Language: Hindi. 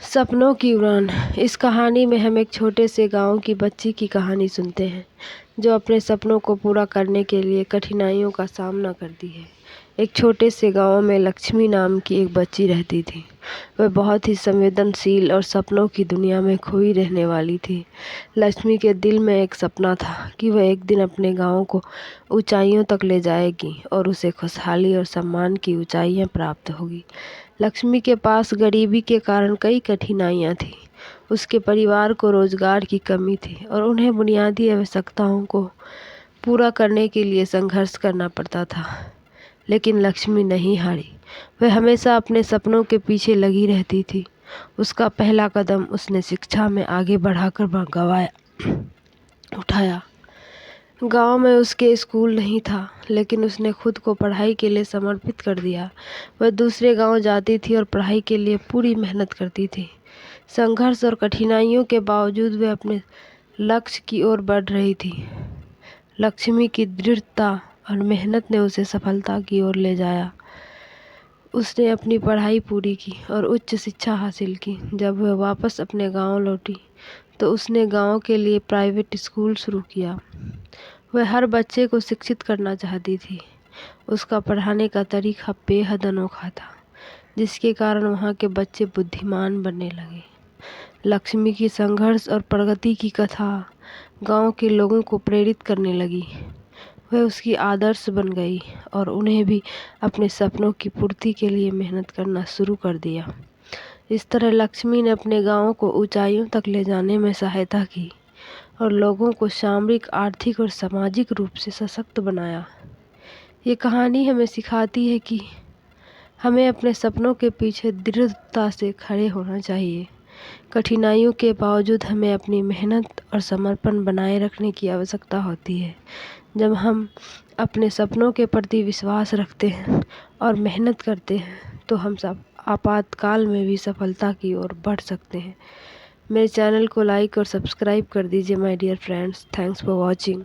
सपनों की उड़ान। इस कहानी में हम एक छोटे से गांव की बच्ची की कहानी सुनते हैं जो अपने सपनों को पूरा करने के लिए कठिनाइयों का सामना करती है। एक छोटे से गांव में लक्ष्मी नाम की एक बच्ची रहती थी। वह बहुत ही संवेदनशील और सपनों की दुनिया में खोई रहने वाली थी। लक्ष्मी के दिल में एक सपना था कि वह एक दिन अपने गांव को ऊंचाइयों तक ले जाएगी और उसे खुशहाली और सम्मान की ऊंचाइयां प्राप्त होगी। लक्ष्मी के पास गरीबी के कारण कई कठिनाइयां थीं। उसके परिवार को रोजगार की कमी थी और उन्हें बुनियादी आवश्यकताओं को पूरा करने के लिए संघर्ष करना पड़ता था। लेकिन लक्ष्मी नहीं हारी। वह हमेशा अपने सपनों के पीछे लगी रहती थी। उसका पहला कदम उसने शिक्षा में आगे बढ़ाकर उठाया। गांव में उसके स्कूल नहीं था, लेकिन उसने खुद को पढ़ाई के लिए समर्पित कर दिया। वह दूसरे गांव जाती थी और पढ़ाई के लिए पूरी मेहनत करती थी। संघर्ष और कठिनाइयों के बावजूद वह अपने लक्ष्य की ओर बढ़ रही थी। लक्ष्मी की दृढ़ता और मेहनत ने उसे सफलता की ओर ले जाया। उसने अपनी पढ़ाई पूरी की और उच्च शिक्षा हासिल की। जब वह वापस अपने गांव लौटी तो उसने गांव के लिए प्राइवेट स्कूल शुरू किया। वह हर बच्चे को शिक्षित करना चाहती थी। उसका पढ़ाने का तरीका बेहद अनोखा था, जिसके कारण वहाँ के बच्चे बुद्धिमान बनने लगे। लक्ष्मी की संघर्ष और प्रगति की कथा गांव के लोगों को प्रेरित करने लगी। वह उसकी आदर्श बन गई और उन्हें भी अपने सपनों की पूर्ति के लिए मेहनत करना शुरू कर दिया। इस तरह लक्ष्मी ने अपने गांव को ऊंचाइयों तक ले जाने में सहायता की और लोगों को सामरिक, आर्थिक और सामाजिक रूप से सशक्त बनाया। ये कहानी हमें सिखाती है कि हमें अपने सपनों के पीछे दृढ़ता से खड़े होना चाहिए। कठिनाइयों के बावजूद हमें अपनी मेहनत और समर्पण बनाए रखने की आवश्यकता होती है। जब हम अपने सपनों के प्रति विश्वास रखते हैं और मेहनत करते हैं तो हम सब आपातकाल में भी सफलता की ओर बढ़ सकते हैं। मेरे चैनल को लाइक और सब्सक्राइब कर दीजिए my dear friends. Thanks for watching.